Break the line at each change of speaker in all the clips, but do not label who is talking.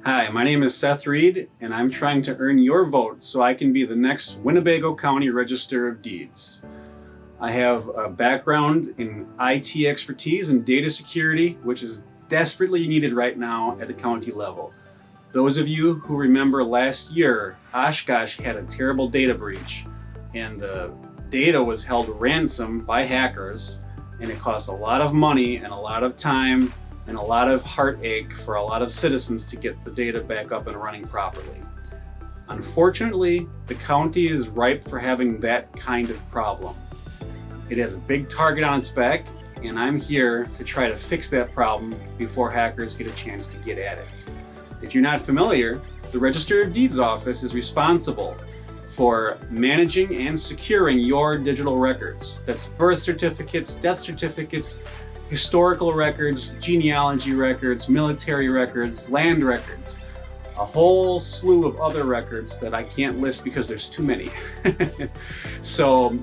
Hi, my name is Seth Reid, and I'm trying to earn your vote so I can be the next Winnebago County Register of Deeds. I have a background in IT expertise and data security, which is desperately needed right now at the county level. Those of you who remember last year, Oshkosh had a terrible data breach, and the data was held ransom by hackers, and it cost a lot of money and a lot of time and a lot of heartache for a lot of citizens to get the data back up and running properly. Unfortunately, the county is ripe for having that kind of problem. It has a big target on its back, and I'm here to try to fix that problem before hackers get a chance to get at it. If you're not familiar, the Register of Deeds office is responsible for managing and securing your digital records. That's birth certificates, death certificates, historical records, genealogy records, military records, land records, a whole slew of other records that I can't list because there's too many. So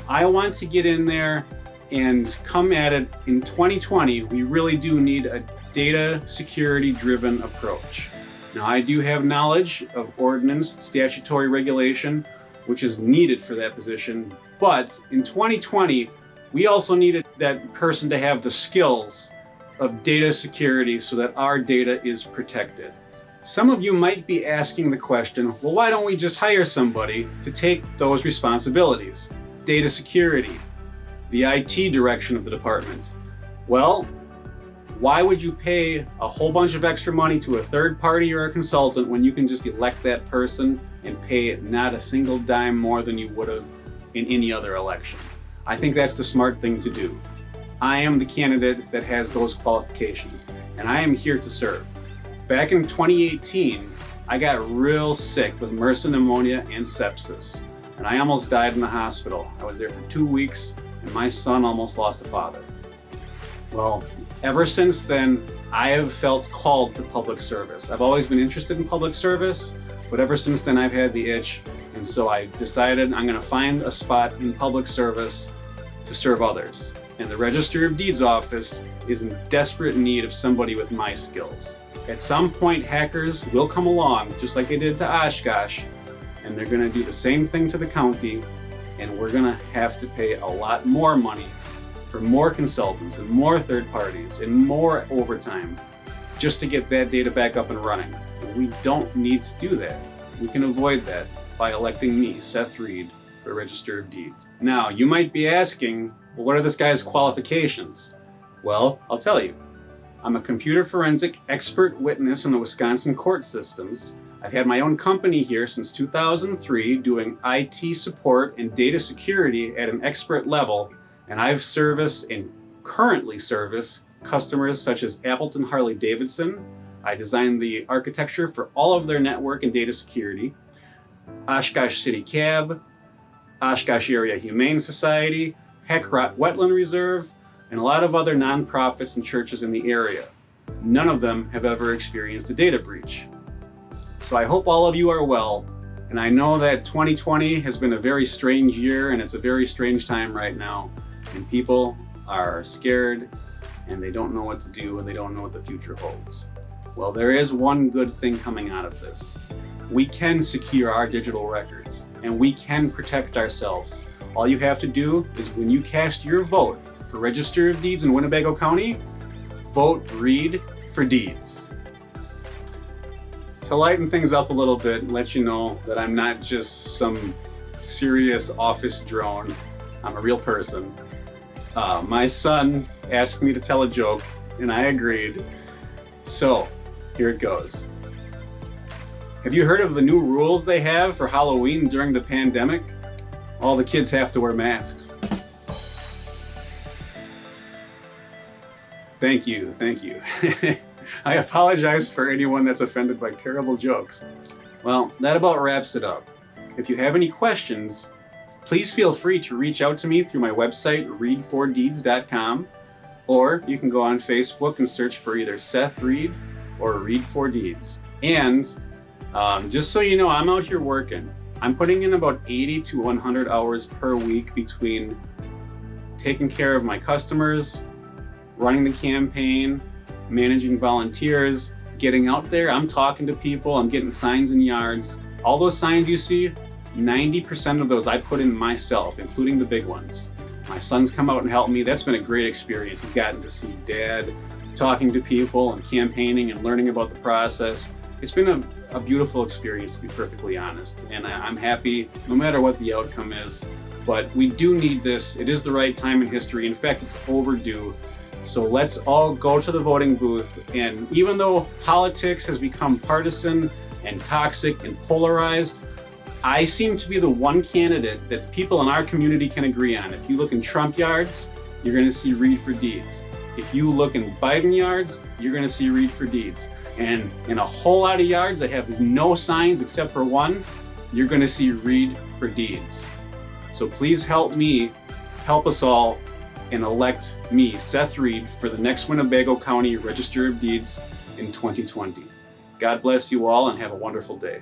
I want to get in there and come at it in 2020. We really do need a data security driven approach. Now, I do have knowledge of ordinance statutory regulation, which is needed for that position, but in 2020, we also needed that person to have the skills of data security so that our data is protected. Some of you might be asking the question, well, why don't we just hire somebody to take those responsibilities? Data security, the IT direction of the department. Well, why would you pay a whole bunch of extra money to a third party or a consultant when you can just elect that person and pay not a single dime more than you would have in any other election? I think that's the smart thing to do. I am the candidate that has those qualifications, and I am here to serve. Back in 2018, I got real sick with MRSA pneumonia and sepsis, and I almost died in the hospital. I was there for 2 weeks, and my son almost lost a father. Well, ever since then, I have felt called to public service. I've always been interested in public service, but ever since then I've had the itch, and so I decided I'm gonna find a spot in public service to serve others. And the Register of Deeds office is in desperate need of somebody with my skills. At some point, hackers will come along, just like they did to Oshkosh, and they're gonna do the same thing to the county, and we're gonna have to pay a lot more money for more consultants and more third parties and more overtime just to get that data back up and running. And we don't need to do that. We can avoid that by electing me, Seth Reid, for Register of Deeds. Now, you might be asking, well, what are this guy's qualifications? Well, I'll tell you. I'm a computer forensic expert witness in the Wisconsin court systems. I've had my own company here since 2003 doing IT support and data security at an expert level, and I've serviced and currently service customers such as Appleton Harley-Davidson. I designed the architecture for all of their network and data security. Oshkosh City Cab, Oshkosh Area Humane Society, Heckrot Wetland Reserve, and a lot of other nonprofits and churches in the area. None of them have ever experienced a data breach. So I hope all of you are well, and I know that 2020 has been a very strange year, and it's a very strange time right now, and people are scared, and they don't know what to do, and they don't know what the future holds. Well, there is one good thing coming out of this. We can secure our digital records, and we can protect ourselves. All you have to do is when you cast your vote for Register of Deeds in Winnebago County, vote Reid for Deeds. To lighten things up a little bit and let you know that I'm not just some serious office drone, I'm a real person. My son asked me to tell a joke, and I agreed. So, here it goes. Have you heard of the new rules they have for Halloween during the pandemic? All the kids have to wear masks. Thank you. I apologize for anyone that's offended by terrible jokes. Well, that about wraps it up. If you have any questions, please feel free to reach out to me through my website, reid4deeds.com, or you can go on Facebook and search for either Seth Reid or Reid4Deeds. And just so you know, I'm out here working. I'm putting in about 80 to 100 hours per week between taking care of my customers, running the campaign, managing volunteers, getting out there. I'm talking to people, I'm getting signs in yards. All those signs you see, 90% of those I put in myself, including the big ones. My son's come out and helped me. That's been a great experience. He's gotten to see Dad talking to people and campaigning and learning about the process. It's been a beautiful experience, to be perfectly honest, and I'm happy no matter what the outcome is. But we do need this. It is the right time in history. In fact, it's overdue. So let's all go to the voting booth. And even though politics has become partisan and toxic and polarized, I seem to be the one candidate that people in our community can agree on. If you look in Trump yards, you're going to see Reid for Deeds. If you look in Biden yards, you're going to see Reid for Deeds. And in a whole lot of yards that have no signs except for one, you're going to see Reid for Deeds. So please help me, help us all, and elect me, Seth Reid, for the next Winnebago County Register of Deeds in 2020. God bless you all and have a wonderful day.